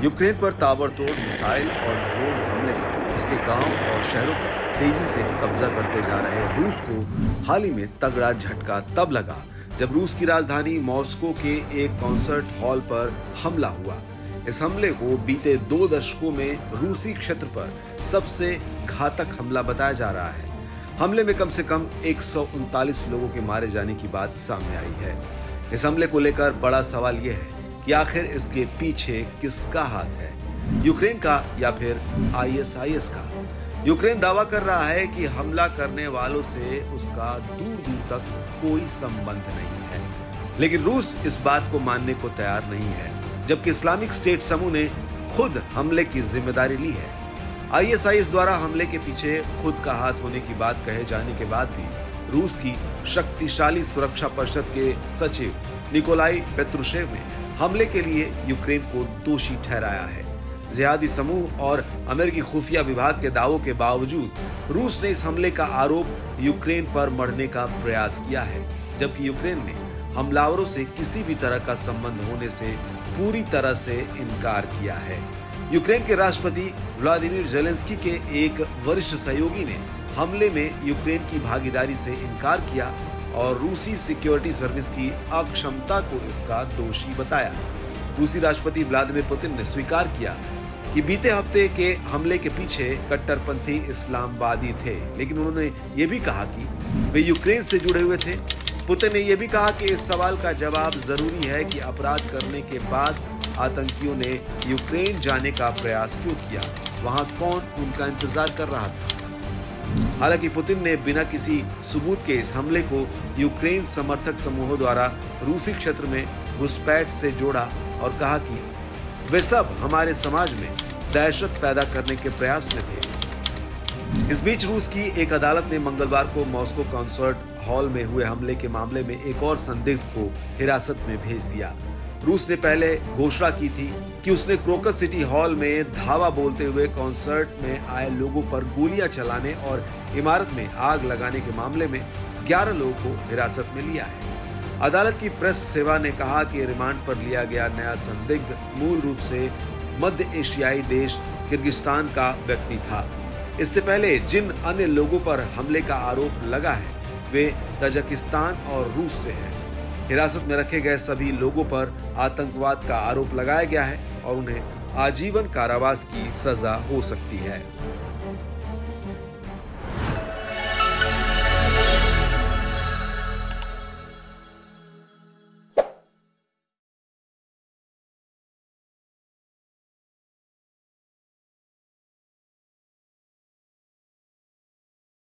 Ukraine पर ताबड़तोड़ missile और ड्रोन हमले पर उसके गांव और शहरों पर तेजी से कब्जा करते जा रहे रूस को हाल ही में तगड़ा झटका तब लगा जब रूस की राजधानी मॉस्को के एक कॉन्सर्ट हॉल पर हमला हुआ। इस हमले को बीते 2 दशकों में रूसी क्षेत्र पर सबसे घातक हमला बताया जा रहा है। हमले में कम से कम 139 लोगों के मारे जाने की बात सामने आई है। इस हमले को लेकर बड़ा सवाल यह है कि आखिर इसके पीछे किसका हाथ है, यूक्रेन का या फिर आईएसआईएस का। यूक्रेन दावा कर रहा है कि हमला करने वालों से उसका दूर दूर तक कोई संबंध नहीं है, लेकिन रूस इस बात को मानने को तैयार नहीं है, जबकि इस्लामिक स्टेट समूह ने खुद हमले की जिम्मेदारी ली है। आईएसआईएस द्वारा हमले के पीछे खुद का हाथ होने की बात कहे जाने के बाद भी रूस की शक्तिशाली सुरक्षा परिषद के सचिव निकोलाई पेत्रुशेव ने हमले के लिए यूक्रेन को दोषी ठहराया है। जिहादी समूह और अमेरिकी खुफिया विभाग के दावों के बावजूद रूस ने इस हमले का आरोप यूक्रेन पर मढ़ने का प्रयास किया है, जबकि यूक्रेन ने हमलावरों से किसी भी तरह का संबंध होने से पूरी तरह से इनकार किया है। यूक्रेन के राष्ट्रपति व्लादिमीर जेलेंस्की के एक वरिष्ठ सहयोगी ने हमले में यूक्रेन की भागीदारी से इनकार किया और रूसी सिक्योरिटी सर्विस की अक्षमता को इसका दोषी बताया। रूसी राष्ट्रपति व्लादिमीर पुतिन ने स्वीकार किया कि बीते हफ्ते के हमले के पीछे कट्टरपंथी इस्लामवादी थे, लेकिन उन्होंने ये भी कहा कि वे यूक्रेन से जुड़े हुए थे। पुतिन ने यह भी कहा कि इस सवाल का जवाब जरूरी है कि अपराध करने के बाद आतंकियों ने यूक्रेन जाने का प्रयास क्यों किया, वहां कौन उनका इंतजार कर रहा था। हालांकि पुतिन ने बिना किसी सबूत के इस हमले को यूक्रेन समर्थक समूहों द्वारा रूसी क्षेत्र में घुसपैठ से जोड़ा और कहा कि वे सब हमारे समाज में दहशत पैदा करने के प्रयास में थे। इस बीच रूस की एक अदालत ने मंगलवार को मॉस्को कॉन्सर्ट हॉल में हुए हमले के मामले में एक और संदिग्ध को हिरासत में भेज दिया। रूस ने पहले घोषणा की थी कि उसने क्रोकस सिटी हॉल में धावा बोलते हुए कॉन्सर्ट में आए लोगों पर गोलियां चलाने और इमारत में आग लगाने के मामले में 11 लोगों को हिरासत में लिया है। अदालत की प्रेस सेवा ने कहा कि रिमांड पर लिया गया नया संदिग्ध मूल रूप से मध्य एशियाई देश किर्गिस्तान का व्यक्ति था। इससे पहले जिन अन्य लोगों पर हमले का आरोप लगा है वे तजाकिस्तान और रूस से हैं। हिरासत में रखे गए सभी लोगों पर आतंकवाद का आरोप लगाया गया है और उन्हें आजीवन कारावास की सजा हो सकती है।